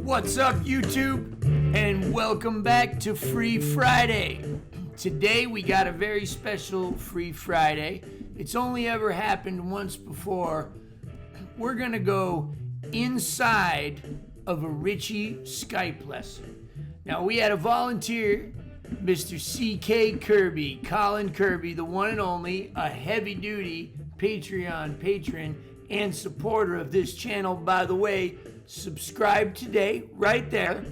What's up, YouTube? And welcome back to Free Friday. Today we got a very special Free Friday. It's only ever happened once before. We're gonna go inside of a Ricci Skype lesson. Now we had a volunteer, Mr. C.K. Kirby, Colin Kirby, the one and only, a heavy-duty Patreon patron and supporter of this channel. By the way, subscribe today, right there,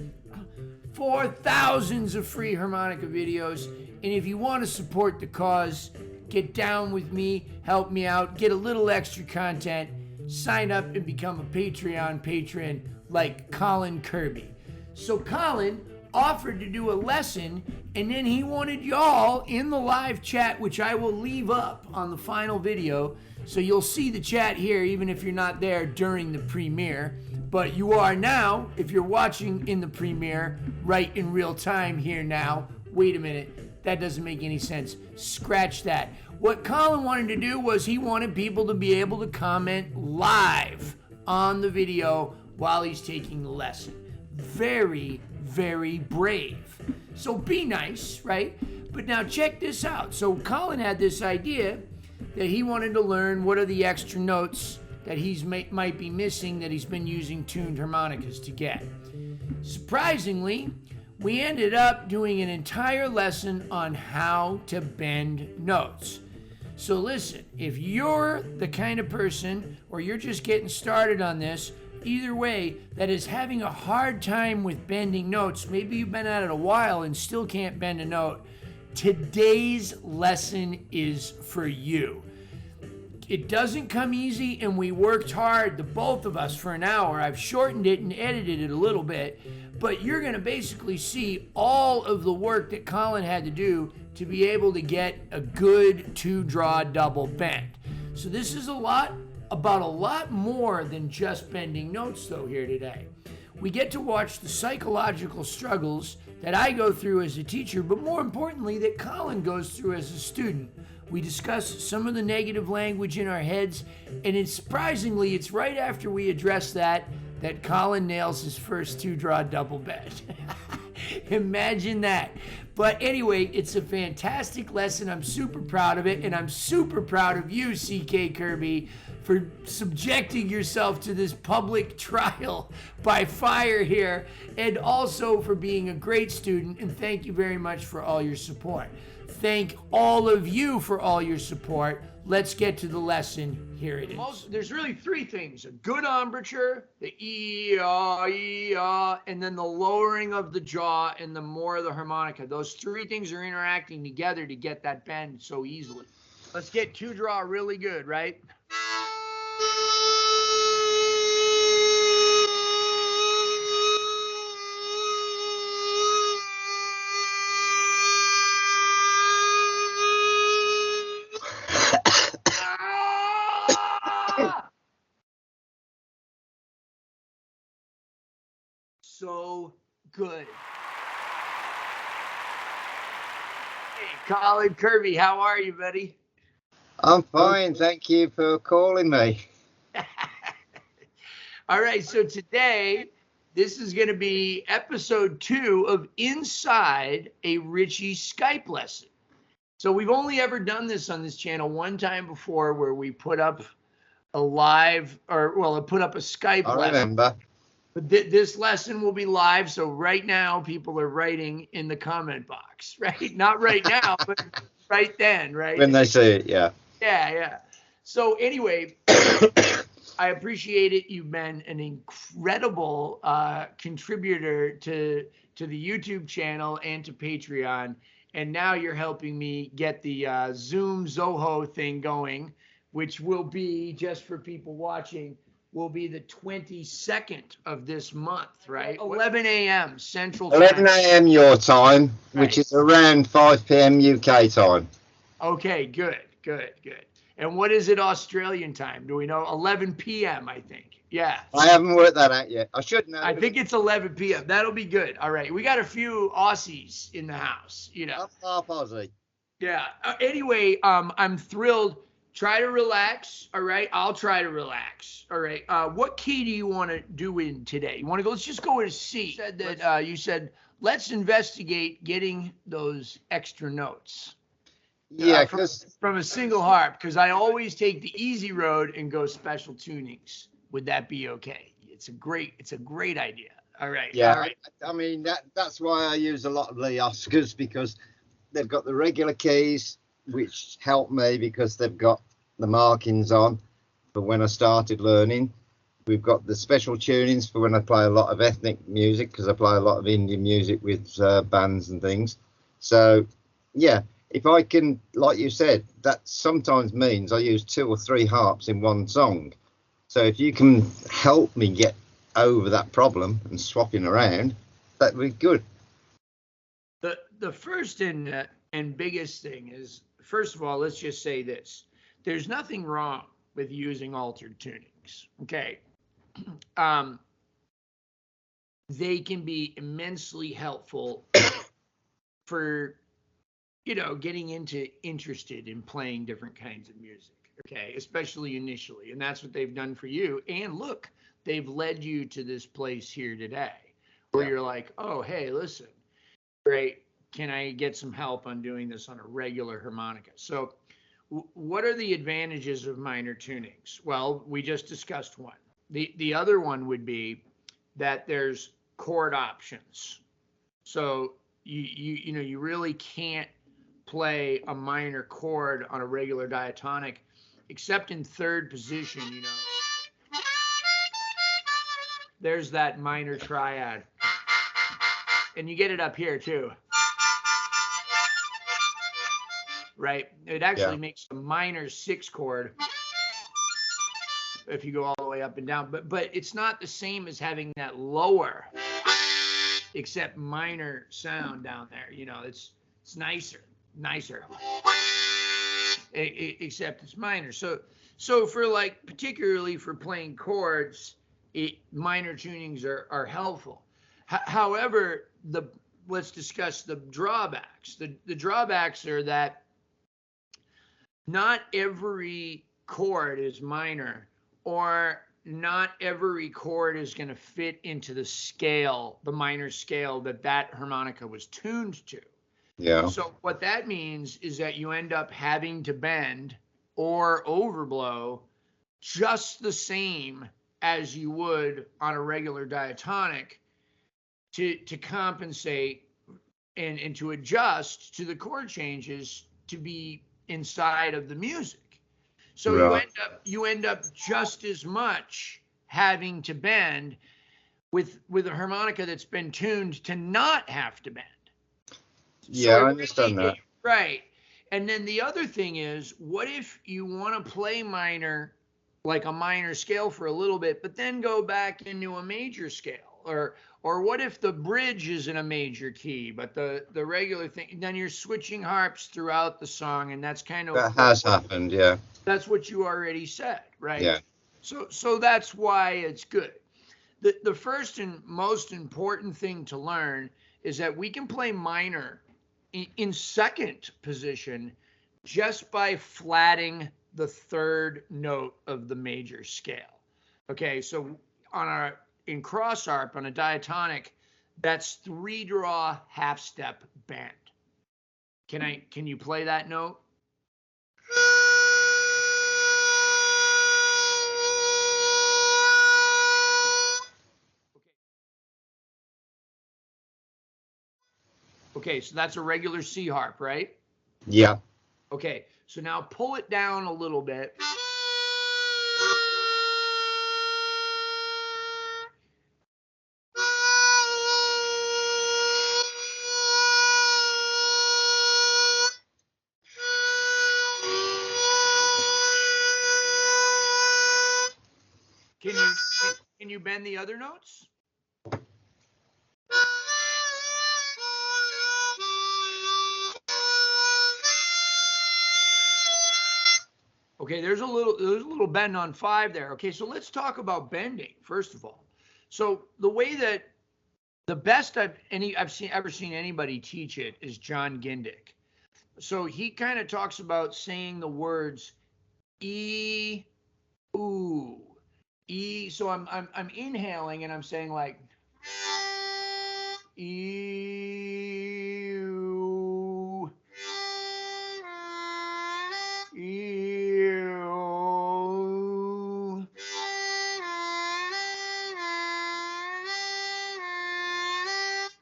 for thousands of free harmonica videos. And if you want to support the cause, get down with me, help me out, get a little extra content, sign up and become a Patreon patron like Colin Kirby. So Colin offered to do a lesson, and then he wanted y'all in the live chat, which I will leave up on the final video, so you'll see the chat here even if you're not there during the premiere. But you are now, if you're watching in the premiere, right in real time here now. Wait a minute, that doesn't make any sense. Scratch that. What Colin wanted to do was he wanted people to be able to comment live on the video while he's taking the lesson. Very, very brave. So be nice, right? But now check this out. So Colin had this idea that he wanted to learn what are the extra notes that he's might be missing that he's been using tuned harmonicas to get. Surprisingly, we ended up doing an entire lesson on how to bend notes. So listen, if you're the kind of person, or you're just getting started on this, either way, that is having a hard time with bending notes, maybe you've been at it a while and still can't bend a note, today's lesson is for you. It doesn't come easy, and we worked hard, the both of us, for an hour. I've shortened it and edited it a little bit, but you're going to basically see all of the work that Colin had to do to be able to get a good two-draw double bend. So this is about a lot more than just bending notes, though, here today. We get to watch the psychological struggles that I go through as a teacher, but more importantly, that Colin goes through as a student. We discuss some of the negative language in our heads, and surprisingly, it's right after we address that Colin nails his first two-draw double bend. Imagine that. But anyway, it's a fantastic lesson. I'm super proud of it, and I'm super proud of you, C.K. Kirby, for subjecting yourself to this public trial by fire here, and also for being a great student, and thank you very much for all your support. Thank all of you for all your support. Let's get to the lesson. Here it is. There's really three things: a good embouchure, the and then the lowering of the jaw and the more of the harmonica. Those three things are interacting together to get that bend so easily. Let's get two draw really good, right? So good. Hey, Colin Kirby, how are you, buddy? I'm fine, thank you for calling me. All right, so today, this is going to be episode 2 of Inside a Ricci Skype lesson. So we've only ever done this on this channel one time before, where we put up a live, I put up a Skype lesson. I remember. But this lesson will be live, so right now people are writing in the comment box, right? Not right now, but right then, right? When they see it, yeah. Yeah. So anyway, I appreciate it. You've been an incredible contributor to the YouTube channel and to Patreon, and now you're helping me get the Zoom Zoho thing going, which will be, just for people watching, will be the 22nd of this month, right? 11 a.m. Central Time. 11 a.m. your time, which is around 5 p.m. UK time. Okay, good. And what is it Australian time? Do we know? 11 p.m., I think. Yeah. I haven't worked that out yet. I should know. I think it's 11 p.m. That'll be good. All right. We got a few Aussies in the house, you know. I'm half Aussie. Yeah. Anyway, I'm thrilled try to relax. All right. I'll try to relax. All right. What key do you want to do in today? You want to go? Let's just go with a C. You said that you said let's investigate getting those extra notes. Yeah, from a single harp, because I always take the easy road and go special tunings. Would that be okay? It's a great idea. All right. yeah. All right. I mean that's why I use a lot of the Oscars, because they've got the regular keys, which help me because they've got the markings on for when I started learning. We've got the special tunings for when I play a lot of ethnic music, because I play a lot of Indian music with bands and things. So, yeah, if I can, like you said, that sometimes means I use 2 or 3 harps in one song. So if you can help me get over that problem and swapping around, that would be good. The first and biggest thing is, first of all, let's just say this: there's nothing wrong with using altered tunings. Okay. They can be immensely helpful for, getting interested in playing different kinds of music. Okay. Especially initially. And that's what they've done for you. And look, they've led you to this place here today where you're like, oh, hey, listen, great. Can I get some help on doing this on a regular harmonica? So what are the advantages of minor tunings? Well, we just discussed one. The other one would be that there's chord options. So you really can't play a minor chord on a regular diatonic except in third position. There's that minor triad, and you get it up here too, right? It actually makes a minor 6 chord if you go all the way up and down, but it's not the same as having that lower except minor sound down there. It's nicer except it's minor. So for particularly for playing chords, minor tunings are helpful. However, let's discuss the drawbacks. The drawbacks are that not every chord is minor, or not every chord is going to fit into the minor scale that harmonica was tuned to. Yeah. So what that means is that you end up having to bend or overblow just the same as you would on a regular diatonic to compensate and to adjust to the chord changes to be inside of the music. So you end up just as much having to bend with a harmonica that's been tuned to not have to bend. Yeah, I understand that. Right. And then the other thing is, what if you want to play minor, like a minor scale for a little bit, but then go back into a major scale? Or what if the bridge is in a major key, but the regular thing, then you're switching harps throughout the song, and that's kind of... That has happened, yeah. That's what you already said, right? Yeah. So that's why it's good. The first and most important thing to learn is that we can play minor in second position just by flatting the third note of the major scale. Okay, so in cross harp on a diatonic, that's 3 draw half step bend. Can you play that note? Okay, so that's a regular C harp, right? Yeah. Okay, so now pull it down a little bit. Can you bend the other notes? Okay, there's a little bend on 5 there. Okay, so let's talk about bending first of all. So the way that the best I've ever seen anybody teach it is John Gindick. So he kind of talks about saying the words E, ooh, E. So I'm inhaling and I'm saying like E, ooh, E, ooh.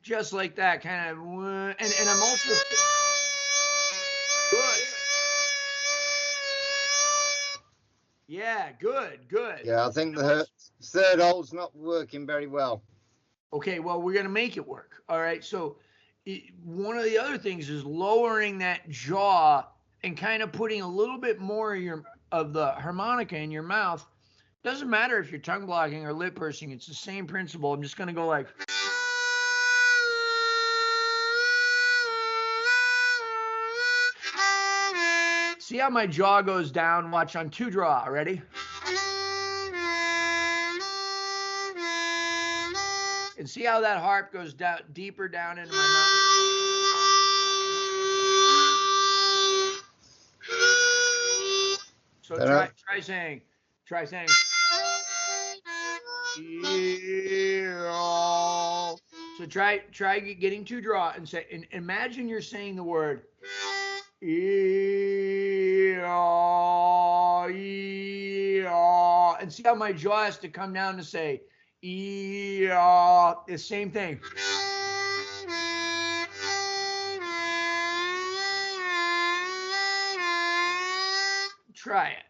Just like that, kind of, and I'm also good. Yeah, good. Yeah, I think the third hole's not working very well. Okay, well, we're gonna make it work. All right. So one of the other things is lowering that jaw and kind of putting a little bit more of the harmonica in your mouth. Doesn't matter if you're tongue blocking or lip pursing. It's the same principle. I'm just gonna go like. See how my jaw goes down? Watch on 2 draw. Ready? And see how that harp goes down deeper down into my mouth? So try saying. So try getting 2 draw and say, and imagine you're saying the word and see how my jaw has to come down to say the same thing. Try it.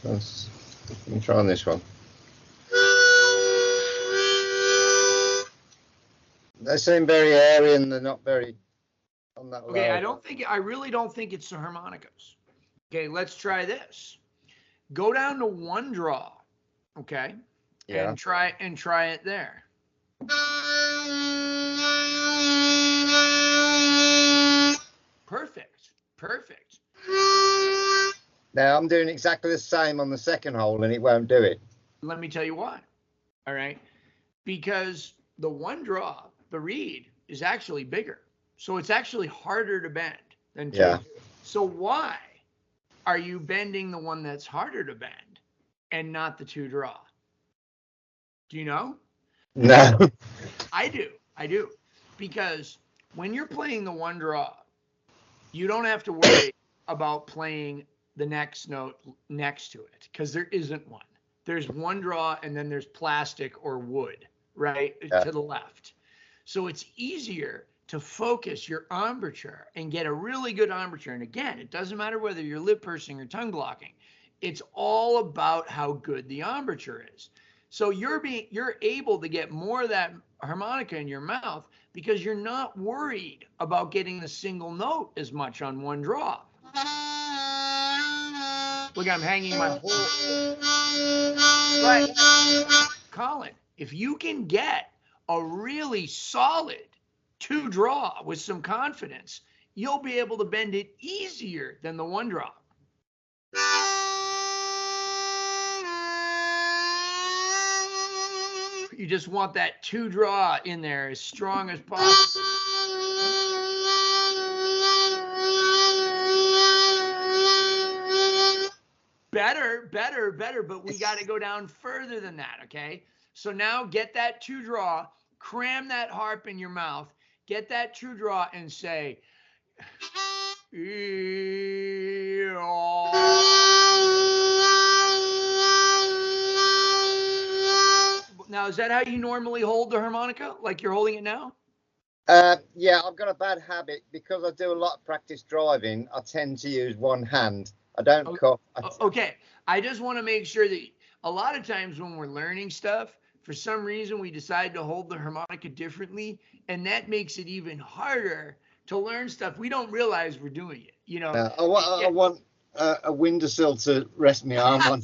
Let me try on this one. They seem very airy and they're not very on that level. Okay, I really don't think it's the harmonicas. Okay, let's try this. Go down to 1 draw. Okay. Yeah. And try it there. Perfect. Now I'm doing exactly the same on the second hole and it won't do it. Let me tell you why. All right. Because the 1 draw, the reed, is actually bigger. So it's actually harder to bend than 2. Yeah. So why are you bending the one that's harder to bend and not the 2 draw? Do you know? No. I do. Because when you're playing the 1 draw, you don't have to worry about playing the next note next to it because there isn't one. There's 1 draw and then there's plastic or wood, right? Yeah. To the left. So it's easier to focus your embouchure and get a really good embouchure. And again, it doesn't matter whether you're lip pursing or tongue blocking. It's all about how good the embouchure is. So you're able to get more of that harmonica in your mouth because you're not worried about getting the single note as much on 1 draw. Look, I'm hanging my whole. But Colin, if you can get a really solid 2 draw with some confidence, you'll be able to bend it easier than the 1 draw. You just want that 2 draw in there as strong as possible. Better, but we got to go down further than that, okay? So now get that 2 draw, cram that harp in your mouth, get that 2 draw and say, Now, is that how you normally hold the harmonica, like you're holding it now? Yeah, I've got a bad habit because I do a lot of practice driving. I tend to use one hand. I don't cup. Okay, I just want to make sure that a lot of times when we're learning stuff, for some reason we decide to hold the harmonica differently, and that makes it even harder to learn stuff. We don't realize we're doing it, you know. I want a windowsill to rest my arm on.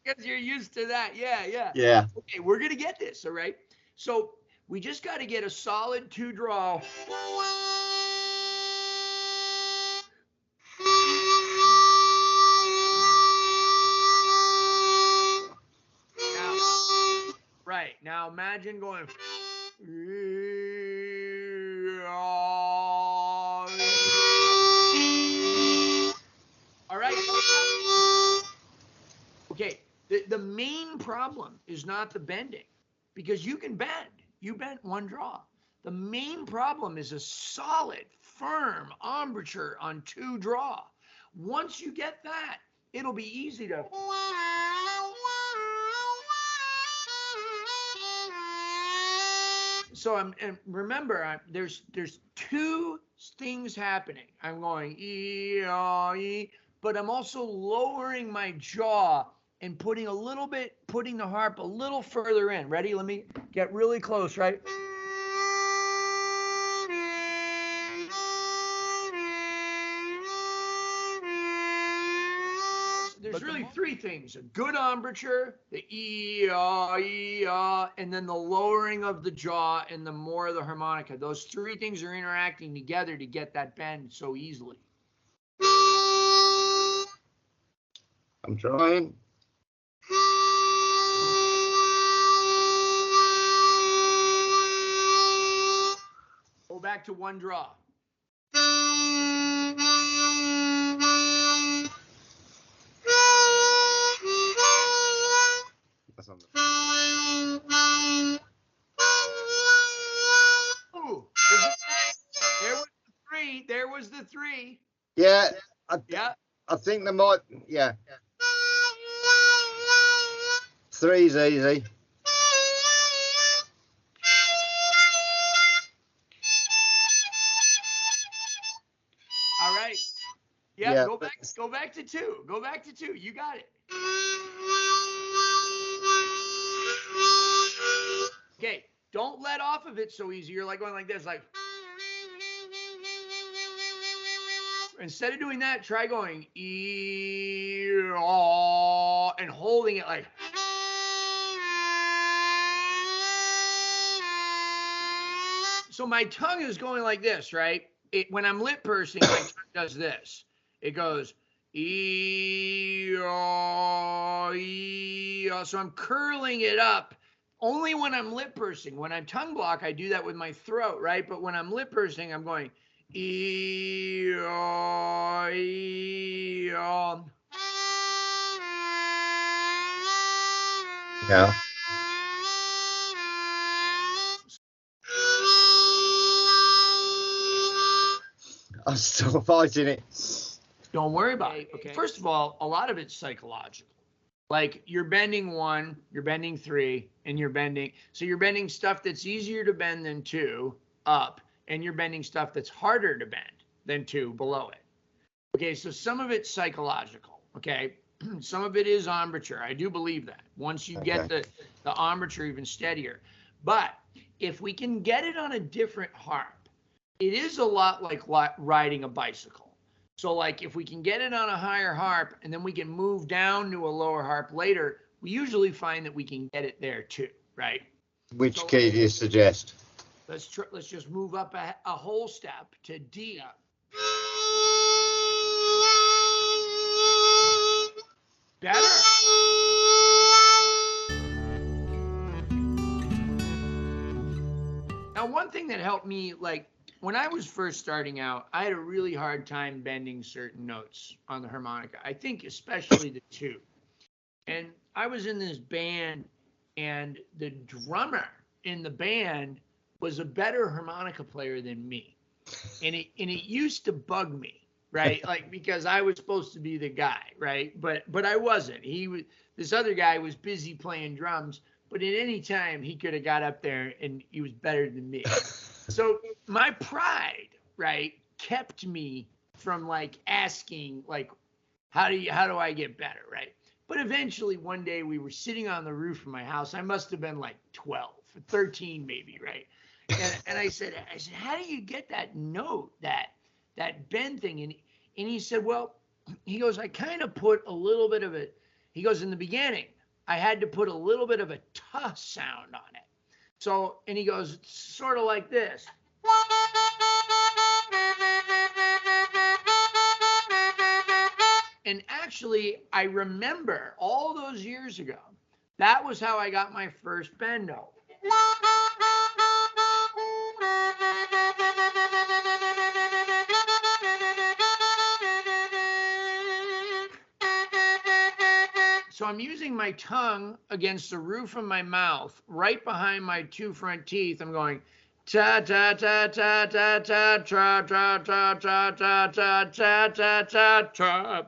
Because you're used to that. Yeah. Yeah. Okay, we're going to get this, all right? So we just got to get a solid 2 draw. Now imagine going. All right. Okay. The main problem is not the bending, because you can bend. You bent one draw. The main problem is a solid, firm embouchure on 2 draw. Once you get that, it'll be easy to. So and remember, there's 2 things happening. I'm going E, but I'm also lowering my jaw and putting the harp a little further in. Ready? Let me get really close, right? There's really 3 things: a good embouchure, the and then the lowering of the jaw and the more of the harmonica. Those 3 things are interacting together to get that bend so easily. I'm trying. Go back to 1 draw. That's on the... Ooh, there was the 3. Yeah, Yeah. I think there might. Yeah. 3's easy. All right. Yeah, Yeah, go back to 2. Go back to 2. You got it. Okay, don't let off of it so easy. You're like going like this, like. Instead of doing that, try going and holding it like. So my tongue is going like this, right? When I'm lip pursing, my tongue does this. It goes so I'm curling it up only when I'm lip pursing. When I'm tongue block, I do that with my throat, right? But when I'm lip pursing, I'm going Yeah. I'm still fighting it. Don't worry about it. Okay. First of all, a lot of it's psychological. Like you're bending 1, you're bending 3, and you're bending. So you're bending stuff that's easier to bend than 2 up, and you're bending stuff that's harder to bend than 2 below it. Okay, so some of it's psychological. Okay, some of it is embouchure. I do believe that. Once you get the embouchure even steadier. But if we can get it on a different harp, it is a lot like riding a bicycle. So like if we can get it on a higher harp and then we can move down to a lower harp later, we usually find that we can get it there too, right? Which key do you suggest? Let's just move up a whole step to D. Better. Now, one thing that helped me, like when I was first starting out, I had a really hard time bending certain notes on the harmonica. I think especially the 2. And I was in this band, and the drummer in the band was a better harmonica player than me. And it used to bug me, right? Like because I was supposed to be the guy, right? But I wasn't. This other guy was busy playing drums, but at any time he could have got up there and he was better than me. So my pride, right, kept me from like asking like how do I get better, right? But eventually one day we were sitting on the roof of my house. I must have been like 12, 13 maybe, right? And I said, how do you get that note, that bend thing? And he said, well, he goes, I kind of put a little bit of it. He goes, in the beginning, I had to put a little bit of a tuh sound on it. So, and he goes, it's sort of like this. And actually, I remember all those years ago, that was how I got my first bend note. So I'm using my tongue against the roof of my mouth, right behind my two front teeth. I'm going ta ta ta ta ta ta ta ta ta ta ta ta ta ta ta ta.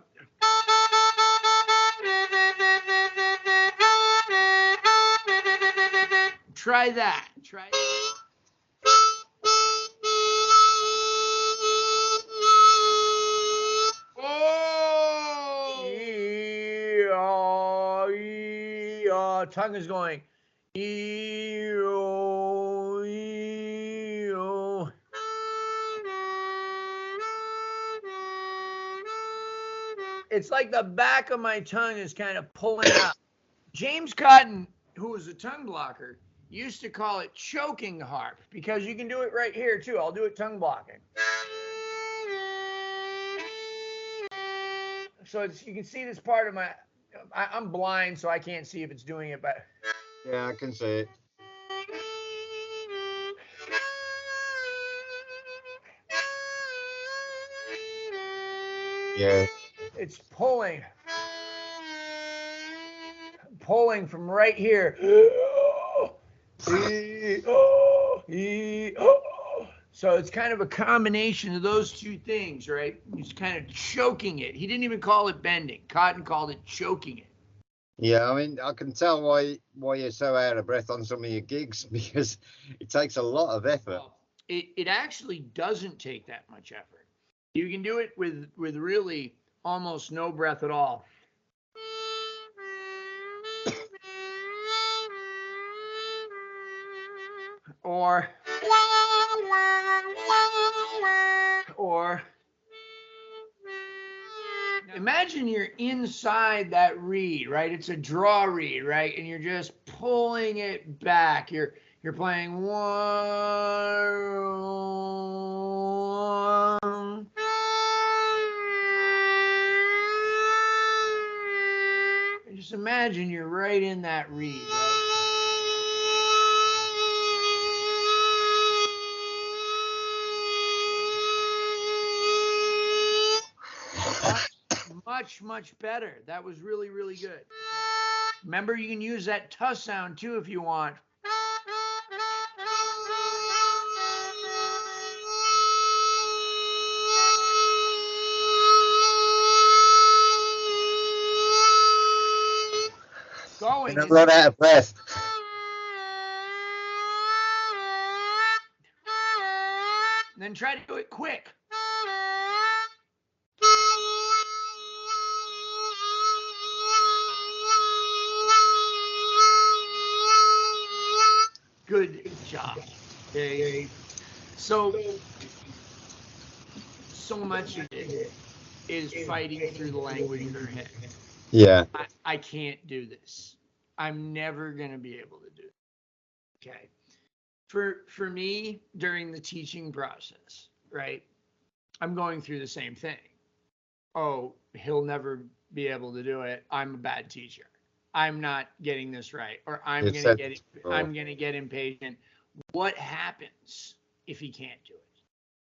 Try that. Try that. Oh, tongue is going. It's like the back of my tongue is kind of pulling up. James Cotton, who was a tongue blocker, used to call it choking harp because you can do it right here too. I'll do it tongue blocking. So you can see this part of my, I'm blind, so I can't see if it's doing it, but. Yeah, I can see it. Yeah. It's pulling from right here. So it's kind of a combination of those two things, right? He's kind of choking it. He didn't even call it bending. Cotton called it choking it. Yeah, I mean, I can tell why you're so out of breath on some of your gigs, because it takes a lot of effort. Well, it actually doesn't take that much effort. You can do it with really almost no breath at all. Or imagine you're inside that reed, right? It's a draw reed, right? And you're just pulling it back. You're playing one. And just imagine you're right in that reed, right? Much better. That was really, really good. Remember, you can use that tuh sound too if you want. Going. I'm run out of breath. Then try to do it quick. Good job. Okay. So much of it is fighting through the language in our head. Yeah. I can't do this. I'm never gonna be able to do it. Okay. For me, during the teaching process, right? I'm going through the same thing. Oh, he'll never be able to do it. I'm a bad teacher. I'm not getting this right, or I'm gonna get impatient. What happens if he can't do it?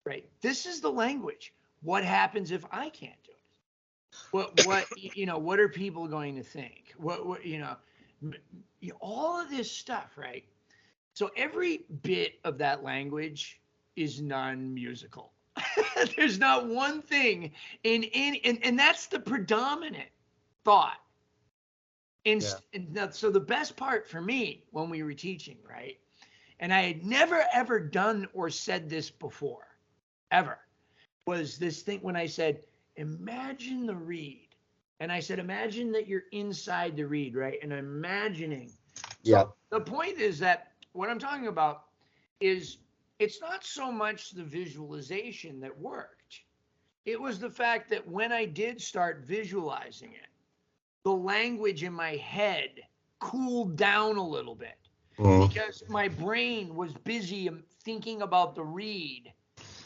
Right? This is the language. What happens if I can't do it? What are people going to think? All of this stuff, right? So every bit of that language is non-musical. There's not one thing and that's the predominant thought. So the best part for me when we were teaching, right? And I had never ever done or said this before, ever, was this thing when I said, imagine the reed. And I said, imagine that you're inside the reed, right? And I'm imagining. So the point is that what I'm talking about is it's not so much the visualization that worked. It was the fact that when I did start visualizing it, the language in my head cooled down a little bit because my brain was busy thinking about the reed,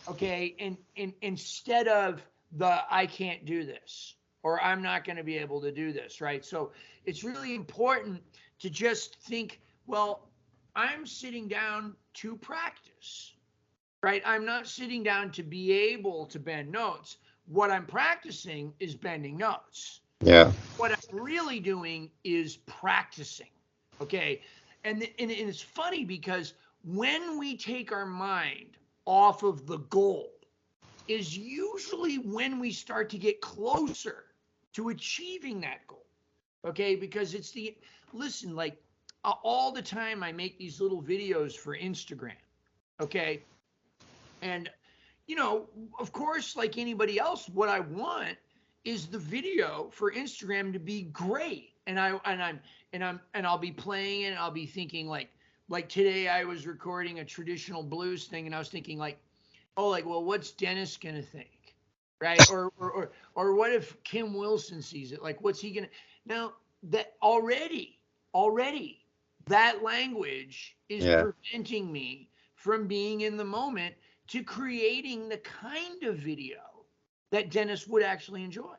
okay? And instead of the I can't do this, or I'm not going to be able to do this, right? So it's really important to just think, well, I'm sitting down to practice, right? I'm not sitting down to be able to bend notes. What I'm practicing is bending notes. Yeah. What I'm really doing is practicing, okay? And it's funny because when we take our mind off of the goal is usually when we start to get closer to achieving that goal, okay? Because listen, like all the time I make these little videos for Instagram, okay? And, of course, like anybody else, what I want is the video for Instagram to be great. And I'll be playing it and I'll be thinking like today I was recording a traditional blues thing and I was thinking like, oh, like, well, what's Dennis gonna think? Right? Or what if Kim Wilson sees it? Like, what's he gonna now that already that language is preventing me from being in the moment to creating the kind of video that Dennis would actually enjoy.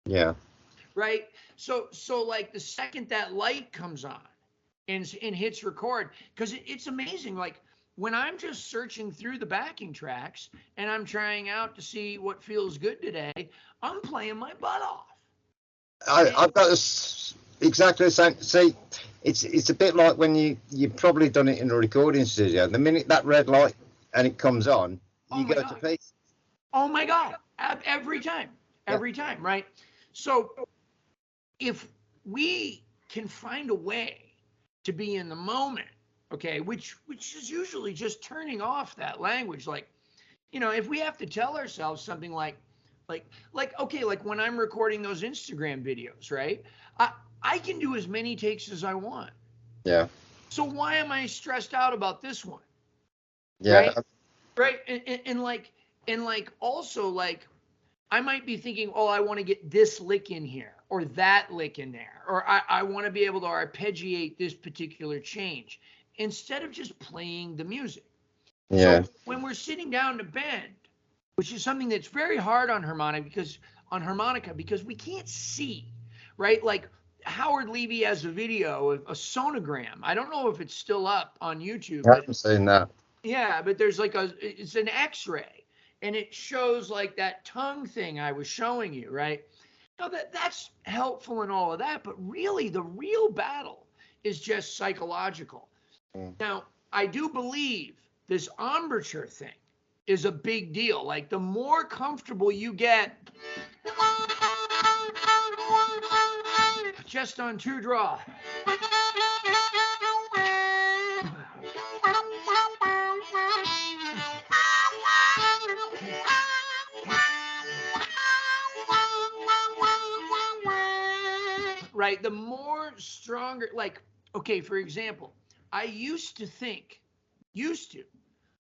Yeah. Right? So like the second that light comes on and hits record, because it's amazing. Like when I'm just searching through the backing tracks and I'm trying out to see what feels good today, I'm playing my butt off. I've got exactly the same. See, it's a bit like when you've probably done it in a recording studio. The minute that red light and it comes on, you go to pieces. Oh my God! Every time, right? So if we can find a way to be in the moment, okay, which is usually just turning off that language, like, if we have to tell ourselves something like okay, like when I'm recording those Instagram videos, right? I can do as many takes as I want. Yeah. So why am I stressed out about this one? Yeah. Right? And like also like I might be thinking, oh, I want to get this lick in here or that lick in there, or I want to be able to arpeggiate this particular change instead of just playing the music. Yeah. So when we're sitting down to bend, which is something that's very hard on harmonica because we can't see, right? Like Howard Levy has a video of a sonogram. I don't know if it's still up on YouTube. I haven't seen that. Yeah, but there's it's an X-ray, and it shows like that tongue thing I was showing you, right? Now that's helpful and all of that, but really the real battle is just psychological. Now, I do believe this embouchure thing is a big deal. Like the more comfortable you get just on two draw. Right, the more stronger, like, okay, for example, I used to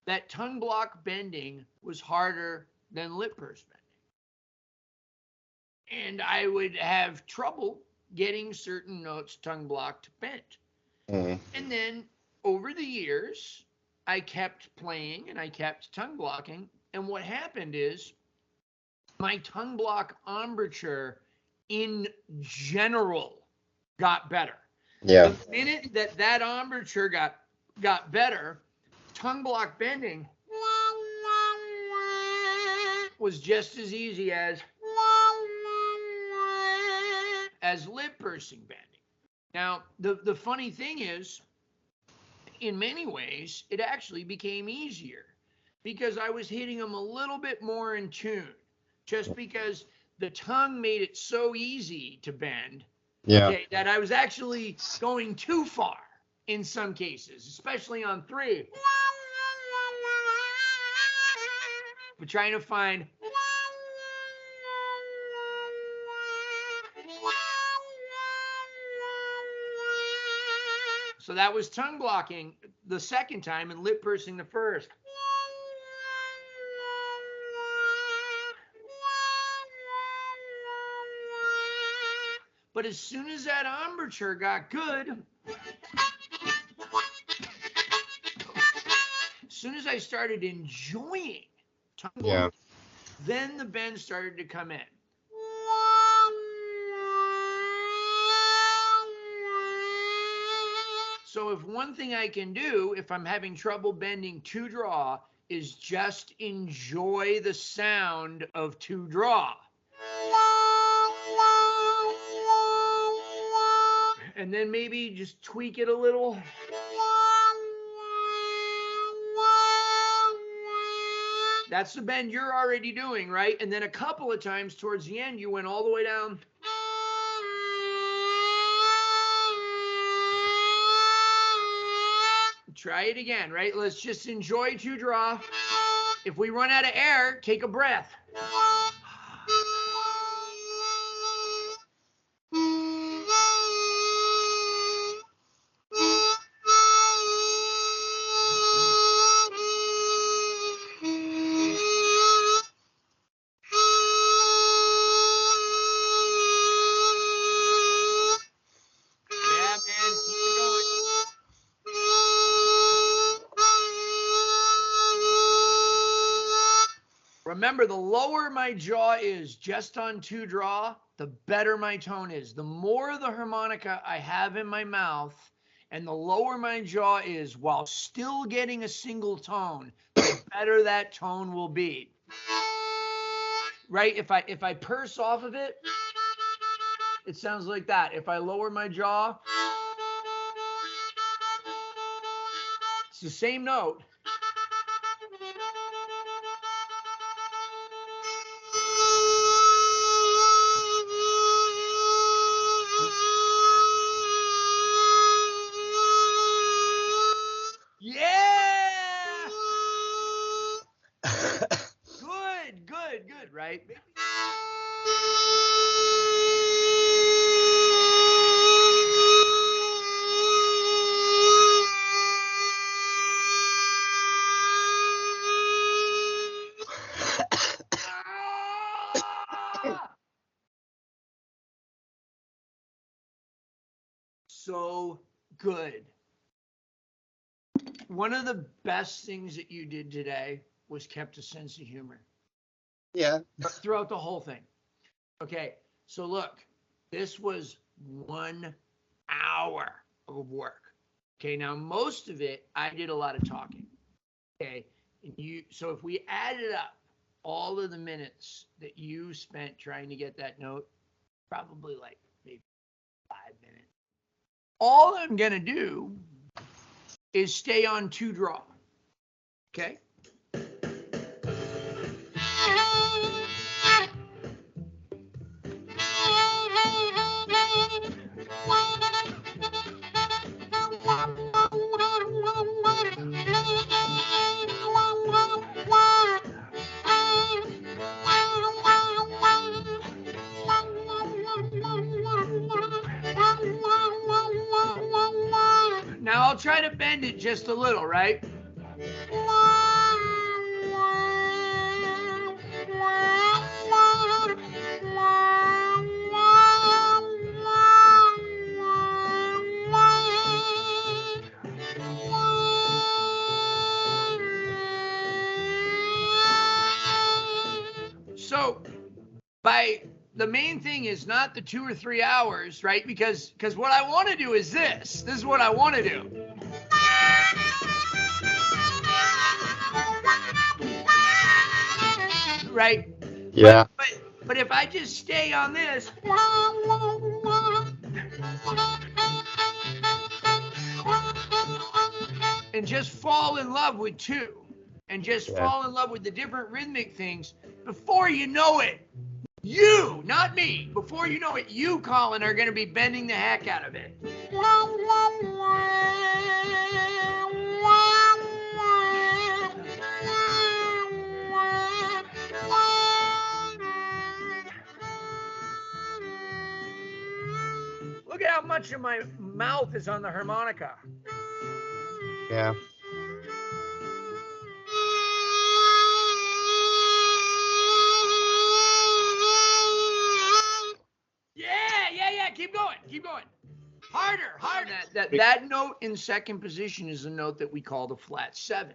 that tongue block bending was harder than lip purse bending. And I would have trouble getting certain notes tongue blocked bent. And then over the years, I kept playing and I kept tongue blocking. And what happened is my tongue block embouchure in general got better. Yeah. The minute that embouchure got better, tongue block bending was just as easy as lip pursing bending. Now, the funny thing is, in many ways, it actually became easier because I was hitting them a little bit more in tune, just because the tongue made it so easy to bend, okay, that I was actually going too far in some cases, especially on 3. But trying to find so that was tongue blocking the second time and lip pursing the first. But as soon as that embouchure got good, as soon as I started enjoying tongue blocking, then the bend started to come in. So if one thing I can do, if I'm having trouble bending 2-draw, is just enjoy the sound of 2-draw. And then maybe just tweak it a little. That's the bend you're already doing, right? And then a couple of times towards the end, you went all the way down. Try it again, right? Let's just enjoy 2-draw. If we run out of air, take a breath. Remember, the lower my jaw is just on 2-draw, the better my tone is. The more the harmonica I have in my mouth and the lower my jaw is while still getting a single tone, the better that tone will be. Right? If I purse off of it, it sounds like that. If I lower my jaw, it's the same note. Yeah! Good, right? So good. One of the best things that you did today was kept a sense of humor. Yeah. Throughout the whole thing. Okay, so look, this was 1 hour of work. Okay, now most of it, I did a lot of talking. Okay, so if we added up all of the minutes that you spent trying to get that note, probably like maybe 5 minutes. All I'm gonna do is stay on 2-draw. Okay. Now I'll try to bend it just a little, right? So the main thing is not the 2 or 3 hours, right? Because what I want to do is this. This is what I want to do. Right? Yeah. But if I just stay on this, and just fall in love with 2, and just fall in love with the different rhythmic things, before you know it, you, not me, before you know it, you, Colin, are going to be bending the heck out of it. Look at how much of my mouth is on the harmonica. Yeah. Yeah. Keep going. Harder. That note in second position is a note that we call the flat 7,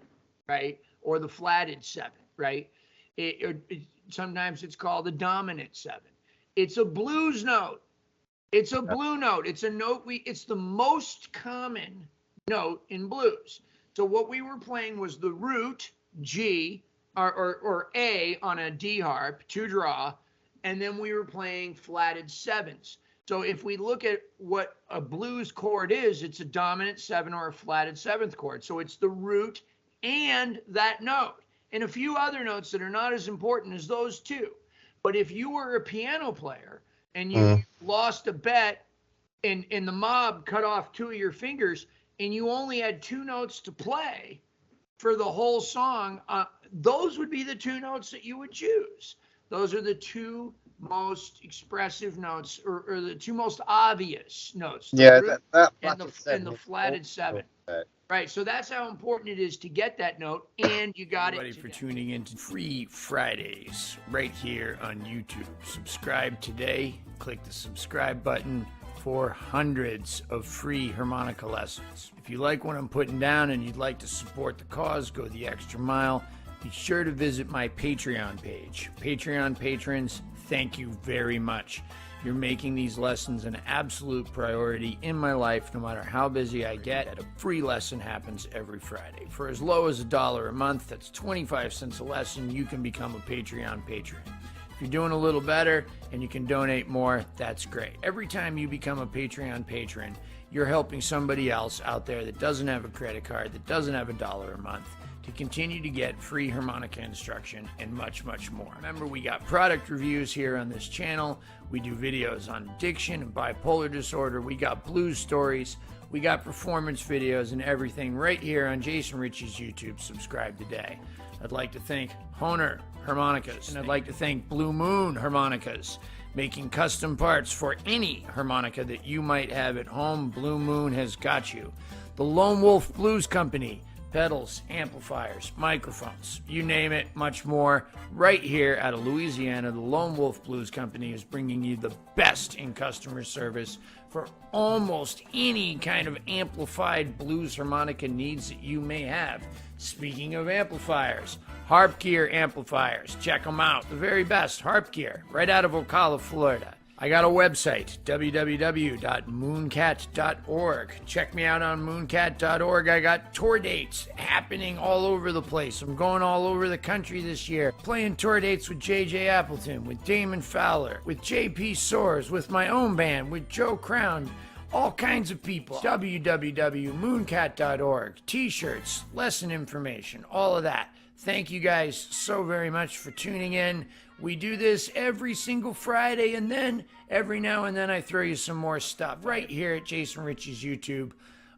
right? Or the flatted 7, right? Sometimes it's called the dominant 7. It's a blues note. It's a blue note. It's a note it's the most common note in blues. So what we were playing was the root G or A on a D harp, 2-draw, and then we were playing flatted sevenths. So if we look at what a blues chord is, it's a dominant 7 or a flatted 7th chord. So it's the root and that note, and a few other notes that are not as important as those two. But if you were a piano player and you lost a bet and the mob cut off 2 of your fingers and you only had 2 notes to play for the whole song, those would be the 2 notes that you would choose. Those are the 2 most expressive notes, or the 2 most obvious notes. Yeah, that and the flatted 7. Right, so that's how important it is to get that note, and you got it. Everybody for tuning in to Free Fridays right here on YouTube. Subscribe today. Click the subscribe button for hundreds of free harmonica lessons. If you like what I'm putting down and you'd like to support the cause, go the extra mile, be sure to visit my Patreon page. Patreon patrons, thank you very much. You're making these lessons an absolute priority in my life. No matter how busy I get, a free lesson happens every Friday. For as low as $1 a month, that's 25 cents a lesson, you can become a Patreon patron. If you're doing a little better and you can donate more, that's great. Every time you become a Patreon patron, you're helping somebody else out there that doesn't have a credit card, that doesn't have $1 a month, to continue to get free harmonica instruction and much, much more. Remember, we got product reviews here on this channel. We do videos on addiction and bipolar disorder. We got blues stories. We got performance videos and everything right here on Jason Ricci's YouTube. Subscribe today. I'd like to thank Honer Harmonicas, and I'd like to thank Blue Moon Harmonicas, making custom parts for any harmonica that you might have at home. Blue Moon has got you. The Lone Wolf Blues Company, pedals, amplifiers, microphones, you name it, much more. Right here out of Louisiana, the Lone Wolf Blues Company is bringing you the best in customer service for almost any kind of amplified blues harmonica needs that you may have. Speaking of amplifiers, Harp Gear amplifiers, check them out. The very best Harp Gear, right out of Ocala, Florida. I got a website, www.mooncat.org. Check me out on mooncat.org. I got tour dates happening all over the place. I'm going all over the country this year, playing tour dates with J.J. Appleton, with Damon Fowler, with J.P. Soares, with my own band, with Joe Crown, all kinds of people. www.mooncat.org. T-shirts, lesson information, all of that. Thank you guys so very much for tuning in. We do this every single Friday, and then every now and then I throw you some more stuff right here at Jason Ricci's YouTube.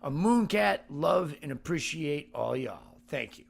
A Mooncat, love and appreciate all y'all. Thank you.